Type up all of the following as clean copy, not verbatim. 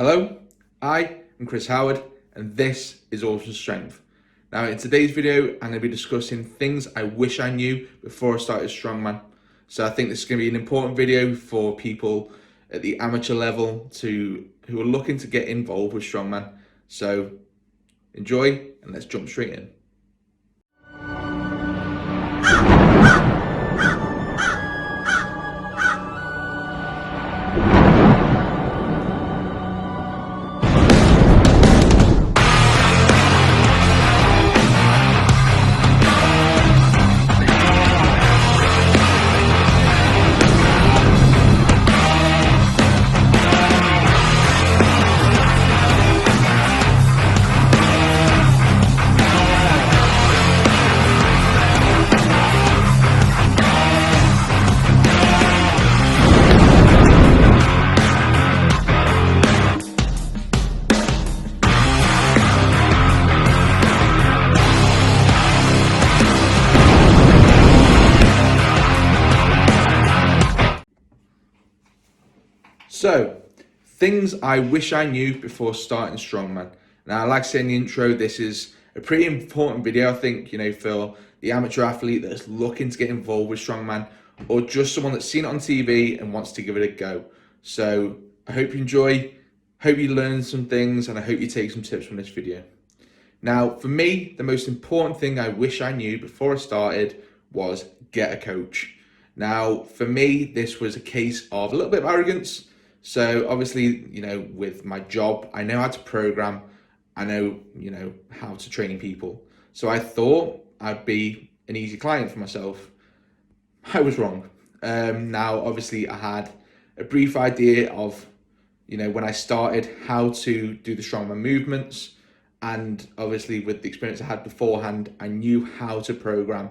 Hello, I am Chris Howard and this is Awesome Strength. Now in today's video I'm going to be discussing things I wish I knew before I started Strongman. So I think this is going to be an important video for people at the amateur level who are looking to get involved with Strongman. So enjoy and let's jump straight in. So, things I wish I knew before starting Strongman. Now, like I said in the intro, this is a pretty important video, I think, for the amateur athlete that's looking to get involved with Strongman, or just someone that's seen it on TV and wants to give it a go. So, I hope you enjoy, hope you learn some things, and I hope you take some tips from this video. Now, for me, the most important thing I wish I knew before I started was get a coach. Now, for me, this was a case of a little bit of arrogance. So obviously, with my job, I know how to program. I know, how to train people. So I thought I'd be an easy client for myself. I was wrong. Now, obviously, I had a brief idea of, when I started, how to do the strongman movements. And obviously, with the experience I had beforehand, I knew how to program,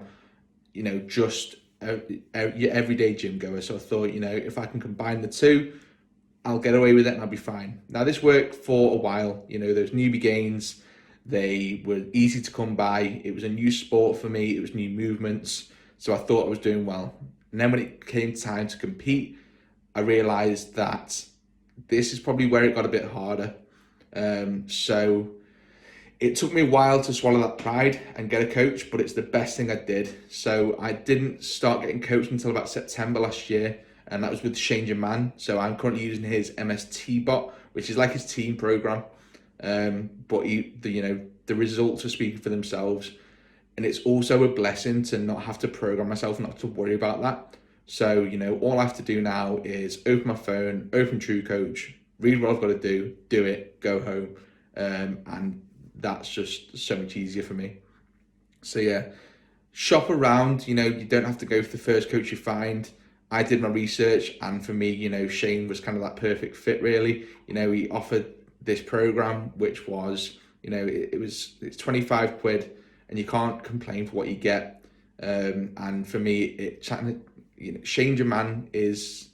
just your everyday gym goer. So I thought, if I can combine the two, I'll get away with it and I'll be fine. Now this worked for a while, those newbie gains, they were easy to come by. It was a new sport for me, it was new movements. So I thought I was doing well. And then when it came time to compete, I realized that this is probably where it got a bit harder. So it took me a while to swallow that pride and get a coach, but it's the best thing I did. So I didn't start getting coached until about September last year. And that was with Strongman. So I'm currently using his MST bot, which is like his team program. But the results are speaking for themselves. And it's also a blessing to not have to program myself, not to worry about that. So, all I have to do now is open my phone, open TrueCoach, read what I've got to do it, go home. And that's just so much easier for me. So yeah, shop around, you don't have to go for the first coach you find. I did my research, and for me, Shane was kind of that perfect fit, really. He offered this program, which was, it's 25 quid, and you can't complain for what you get. And for me, Shane German is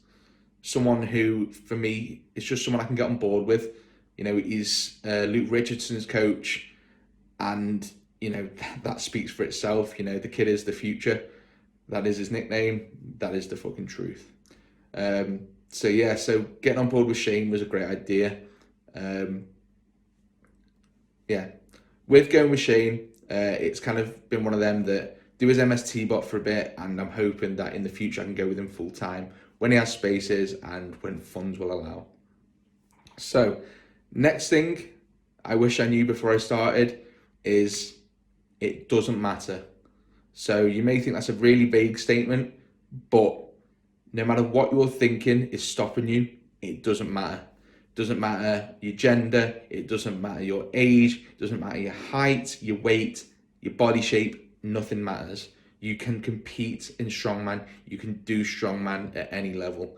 someone who, for me, is just someone I can get on board with. He's Luke Richardson's coach, and that speaks for itself. The kid is the future. That is his nickname. That is the fucking truth. So yeah, so getting on board with Shane was a great idea. Yeah, with going with Shane, it's kind of been one of them that do his MST bot for a bit, and I'm hoping that in the future I can go with him full time when he has spaces and when funds will allow. So next thing I wish I knew before I started is it doesn't matter. So you may think that's a really vague statement, but no matter what you're thinking is stopping you, it doesn't matter. It doesn't matter your gender, it doesn't matter your age, it doesn't matter your height, your weight, your body shape, nothing matters. You can compete in strongman, you can do strongman at any level.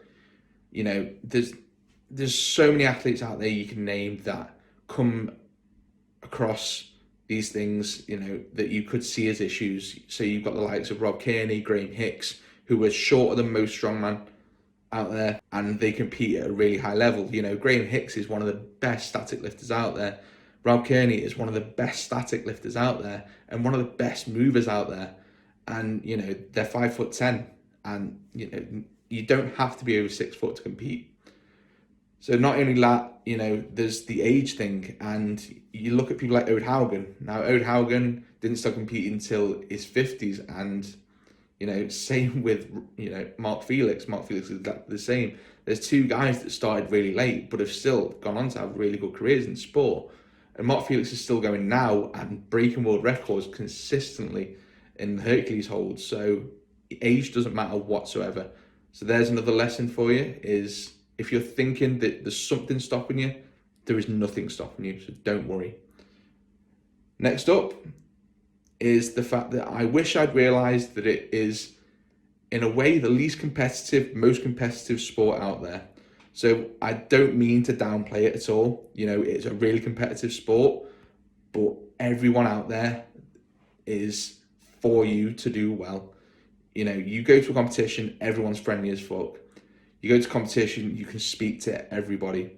There's so many athletes out there you can name that come across these things, that you could see as issues. So you've got the likes of Rob Kearney, Graham Hicks, who were shorter than most strongman out there, and they compete at a really high level. Graham Hicks is one of the best static lifters out there. Rob Kearney is one of the best static lifters out there, and one of the best movers out there. And, they're 5'10", and, you don't have to be over 6 foot to compete. So not only that, there's the age thing, and you look at people like Ode Haugen. Now, Ode Haugen didn't start competing until his 50s, and same with Mark Felix. Mark Felix is exactly the same. There's two guys that started really late, but have still gone on to have really good careers in sport. And Mark Felix is still going now and breaking world records consistently in the Hercules holds. So age doesn't matter whatsoever. So there's another lesson for you: is if you're thinking that there's something stopping you, there is nothing stopping you. So don't worry. Next up is the fact that I wish I'd realised that it is, in a way, the least competitive, most competitive sport out there. So I don't mean to downplay it at all. It's a really competitive sport, but everyone out there is for you to do well. You go to a competition, everyone's friendly as fuck. You go to competition, you can speak to everybody.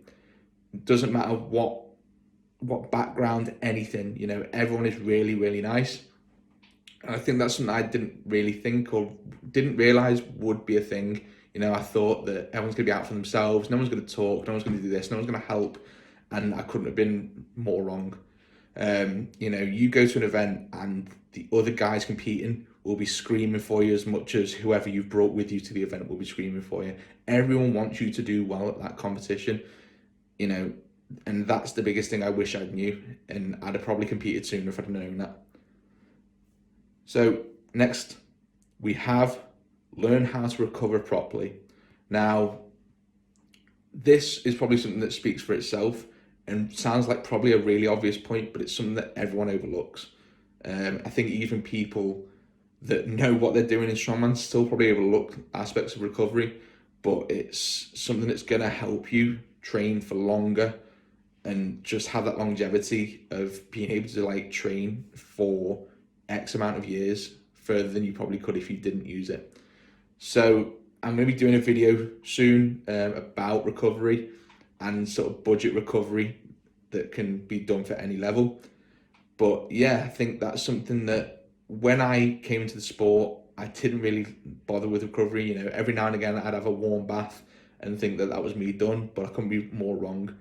It doesn't matter what background, anything. Everyone is really, really nice. And I think that's something I didn't really think or didn't realise would be a thing. I thought that everyone's going to be out for themselves, no one's going to talk, no one's going to do this, no one's going to help, and I couldn't have been more wrong. You go to an event and the other guys competing will be screaming for you as much as whoever you've brought with you to the event will be screaming for you. Everyone wants you to do well at that competition, and that's the biggest thing I wish I knew, and I'd have probably competed sooner if I'd known that. So next, we have learn how to recover properly. Now, this is probably something that speaks for itself and sounds like probably a really obvious point, but it's something that everyone overlooks. I think even people that know what they're doing in strongman still probably overlook aspects of recovery, but it's something that's going to help you train for longer and just have that longevity of being able to train for X amount of years further than you probably could if you didn't use it. So I'm going to be doing a video soon about recovery and sort of budget recovery that can be done for any level. But yeah, I think that's something that when I came into the sport, I didn't really bother with recovery. Every now and again I'd have a warm bath and think that was me done, but I couldn't be more wrong.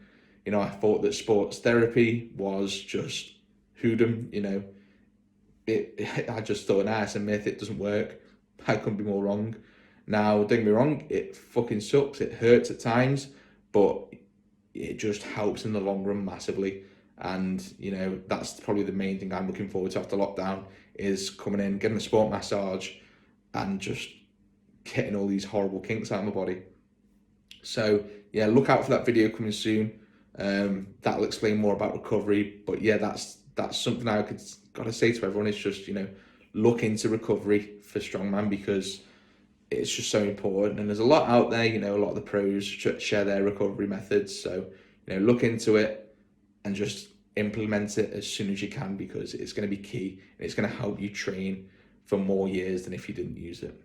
I thought that sports therapy was just hoodoo. I just thought, it's a myth, it doesn't work. I couldn't be more wrong. Now, don't get me wrong, it fucking sucks, it hurts at times, but it just helps in the long run massively. And, that's probably the main thing I'm looking forward to after lockdown, is coming in, getting a sport massage, and just getting all these horrible kinks out of my body. So, yeah, look out for that video coming soon. That'll explain more about recovery. But yeah, that's something I gotta say to everyone, is just, look into recovery for strongman, because it's just so important. And there's a lot out there, a lot of the pros share their recovery methods. So, look into it and just implement it as soon as you can, because it's going to be key and it's going to help you train for more years than if you didn't use it.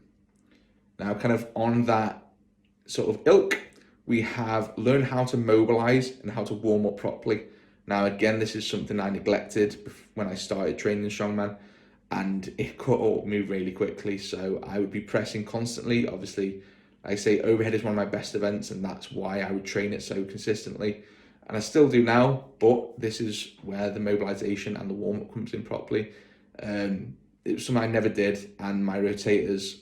Now, kind of on that sort of ilk, we have learn how to mobilize and how to warm up properly. Now, again, this is something I neglected when I started training strongman, and it caught up with me really quickly. So I would be pressing constantly. Obviously, like I say, overhead is one of my best events, and that's why I would train it so consistently. And I still do now, but this is where the mobilization and the warm-up comes in properly. It was something I never did, and my rotators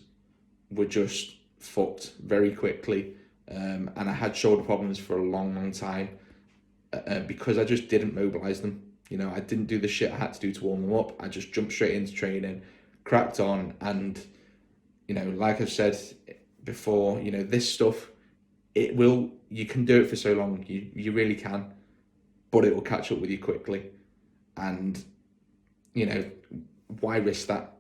were just fucked very quickly. And I had shoulder problems for a long, long time because I just didn't mobilize them. I didn't do the shit I had to do to warm them up. I just jumped straight into training, cracked on, and like I've said before, this stuff, you can do it for so long, you really can, but it will catch up with you quickly, and why risk that?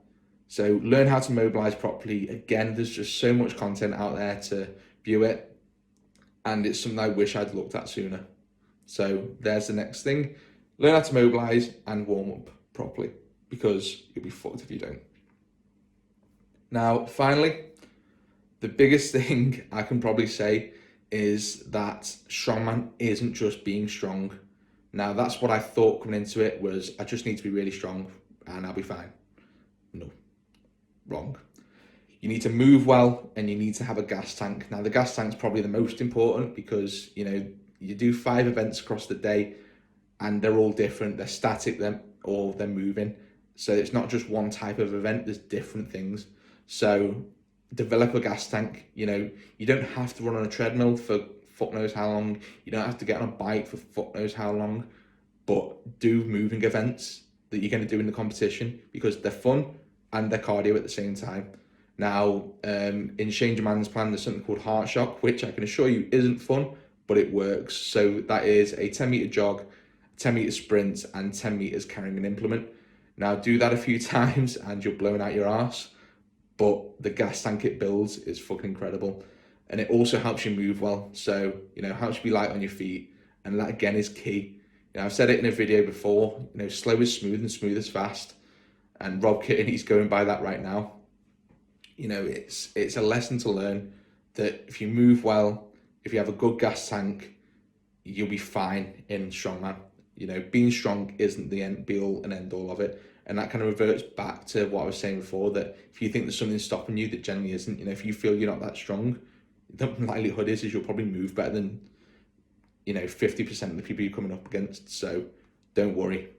So learn how to mobilize properly. Again, there's just so much content out there to view it, and it's something I wish I'd looked at sooner. So there's the next thing: learn how to mobilize and warm up properly, because you'll be fucked if you don't. Now, finally, the biggest thing I can probably say is that strongman isn't just being strong. Now, that's what I thought coming into it, was I just need to be really strong and I'll be fine. No, wrong. You need to move well and you need to have a gas tank. Now, the gas tank's probably the most important, because you do 5 events across the day, and they're all different. They're static, or they're moving. So it's not just one type of event, there's different things. So develop a gas tank. You know, you don't have to run on a treadmill for fuck knows how long. You don't have to get on a bike for fuck knows how long. But do moving events that you're going to do in the competition, because they're fun and they're cardio at the same time. Now, in Shane German's plan, there's something called Heart Shock, which I can assure you isn't fun, but it works. So that is a 10-meter jog, 10-meter sprint, and 10 meters carrying an implement. Now, do that a few times and you're blowing out your arse, but the gas tank it builds is fucking incredible. And it also helps you move well. So, you know, helps you be light on your feet. And that again is key. You know, I've said it in a video before, you know, slow is smooth and smooth is fast. And Rob Kitten, he's going by that right now. You know, it's a lesson to learn that if you move well, if you have a good gas tank, you'll be fine in strongman. You know, being strong isn't the end be all and end all of it. And that kind of reverts back to what I was saying before, that if you think there's something stopping you that generally isn't, you know, if you feel you're not that strong, the likelihood is you'll probably move better than, you know, 50% of the people you're coming up against. So don't worry.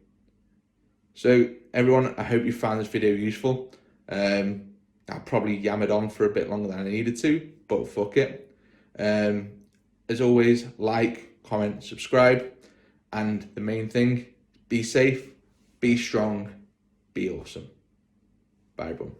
So everyone, I hope you found this video useful. I probably yammered on for a bit longer than I needed to, but fuck it. As always, like, comment, subscribe, and the main thing, be safe, be strong, be awesome. Bye everyone.